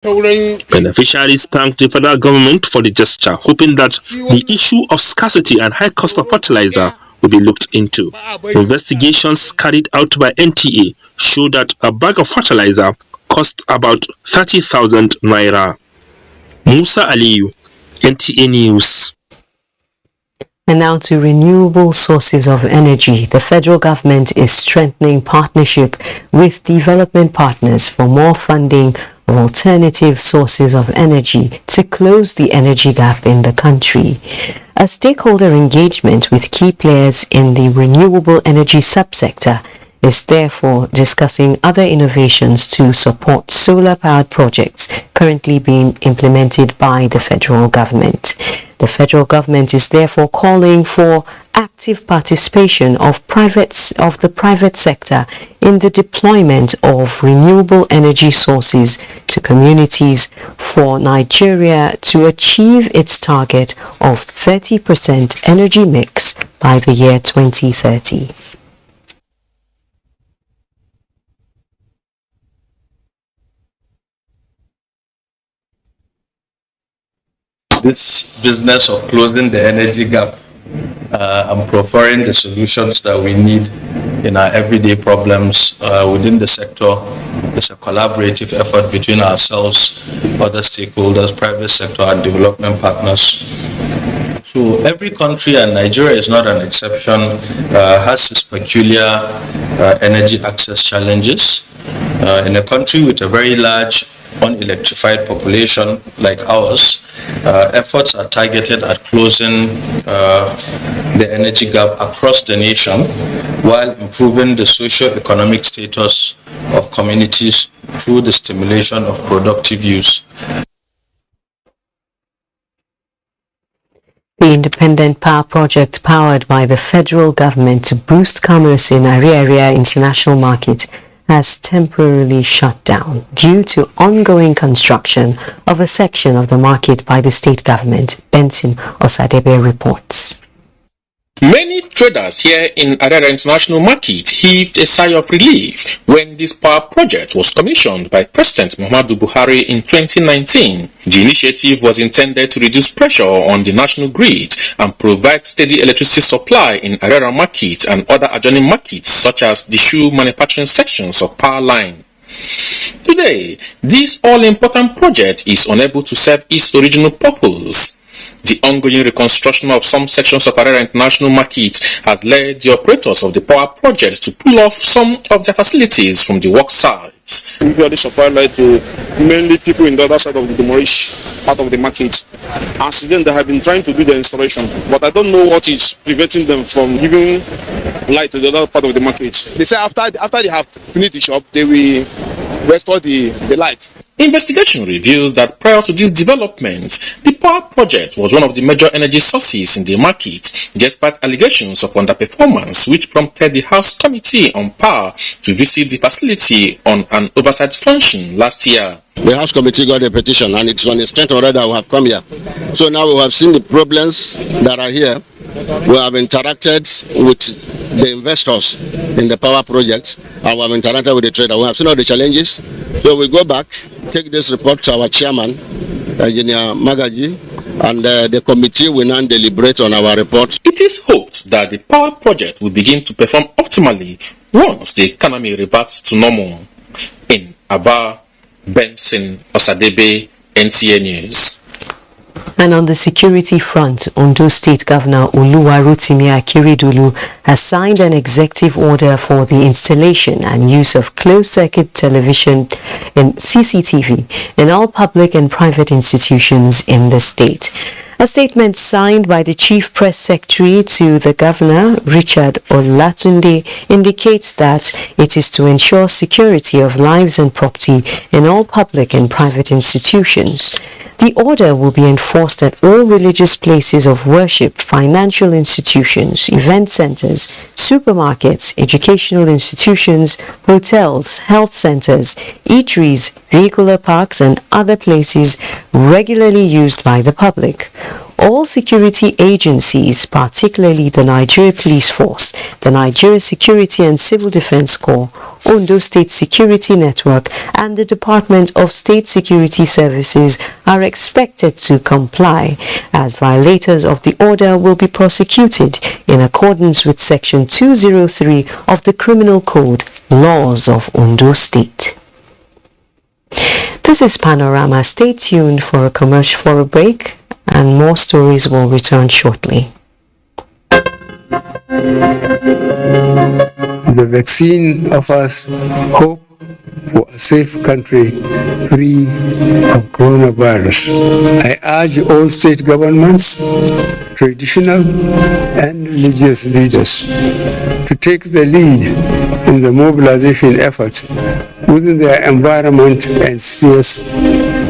Beneficiaries thanked the federal government for the gesture, hoping that the issue of scarcity and high cost of fertilizer will be looked into. Investigations carried out by NTA show that a bag of fertilizer cost about 30,000 naira. Musa Aliyu, NTA News. And now to renewable sources of energy. The federal government is strengthening partnership with development partners for more funding of alternative sources of energy to close the energy gap in the country. A stakeholder engagement with key players in the renewable energy subsector is therefore discussing other innovations to support solar-powered projects currently being implemented by the federal government. The federal government is therefore calling for active participation of the private sector in the deployment of renewable energy sources to communities for Nigeria to achieve its target of 30% energy mix by the year 2030. This business of closing the energy gap and providing the solutions that we need in our everyday problems within the sector is a collaborative effort between ourselves, other stakeholders, private sector and development partners. So every country, and Nigeria is not an exception, has its peculiar energy access challenges. In a country with a very large unelectrified population like ours, efforts are targeted at closing the energy gap across the nation while improving the socio-economic status of communities through the stimulation of productive use. The independent power project powered by the federal government to boost commerce in Ariaria International Market has temporarily shut down due to ongoing construction of a section of the market by the state government, Benson Osadebe reports. Many traders here in Abuja International Market heaved a sigh of relief when this power project was commissioned by President Muhammadu Buhari in 2019. The initiative was intended to reduce pressure on the national grid and provide steady electricity supply in Abuja Market and other adjoining markets such as the shoe manufacturing sections of power line. Today, this all-important project is unable to serve its original purpose. The ongoing reconstruction of some sections of Abuja International Market has led the operators of the power project to pull off some of their facilities from the work sites. We usually supply light to mainly people in the other side of the demolished part of the market. And since then, they have been trying to do the installation, but I don't know what is preventing them from giving light to the other part of the market. They say after they have finished the shop, they will restore the light. Investigation reveals that prior to these developments, the power project was one of the major energy sources in the market, despite allegations of underperformance, which prompted the House Committee on Power to visit the facility on an oversight function last year. The House Committee got a petition, and it's on a strength already that we have come here. So now we have seen the problems that are here. We have interacted with the investors in the power project, and we have interacted with the trader. We have seen all the challenges. So we go back, take this report to our chairman, Engineer Magaji, and the committee will now deliberate on our report. It is hoped that the power project will begin to perform optimally once the economy reverts to normal. In Aba, Benson Osadebe, NTA News. And on the security front, Ondo State Governor Oluwarotimi Akeredolu has signed an executive order for the installation and use of closed-circuit television and CCTV in all public and private institutions in the state. A statement signed by the Chief Press Secretary to the Governor, Richard Olatunde, indicates that it is to ensure security of lives and property in all public and private institutions. The order will be enforced at all religious places of worship, financial institutions, event centers, supermarkets, educational institutions, hotels, health centers, eateries, vehicular parks, and other places regularly used by the public. All security agencies, particularly the Nigeria Police Force, the Nigeria Security and Civil Defense Corps, Ondo State Security Network, and the Department of State Security Services are expected to comply, as violators of the order will be prosecuted in accordance with Section 203 of the Criminal Code, Laws of Ondo State. This is Panorama. Stay tuned for a commercial break, and more stories will return shortly. The vaccine offers hope for a safe country free of coronavirus. I urge all state governments, traditional and religious leaders to take the lead in the mobilization effort within their environment and spheres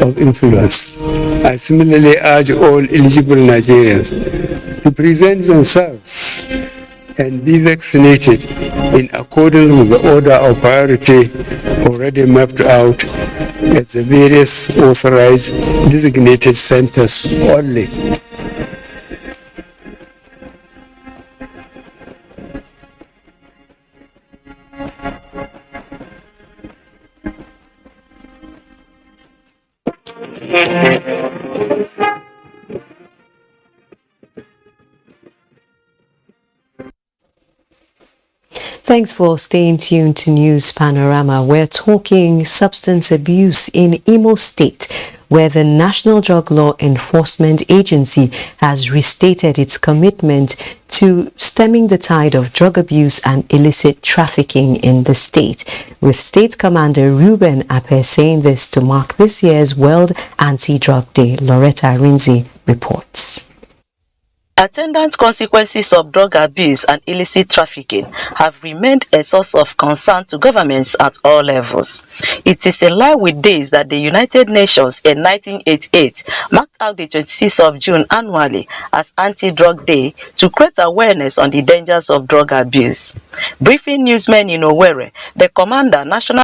of influence. I similarly urge all eligible Nigerians to present themselves and be vaccinated in accordance with the order of priority already mapped out at the various authorized designated centers only. Thanks for staying tuned to News Panorama. We're talking substance abuse in Imo State, where the National Drug Law Enforcement Agency has restated its commitment to stemming the tide of drug abuse and illicit trafficking in the state, with State Commander Ruben Ape saying this to mark this year's World Anti-Drug Day. Loretta Rinzi reports. Attendant consequences of drug abuse and illicit trafficking have remained a source of concern to governments at all levels. It is in line with days that the United Nations in 1988 marked out the 26th of June annually as Anti-Drug Day to create awareness on the dangers of drug abuse. Briefing newsmen in Owerri, the Commander, National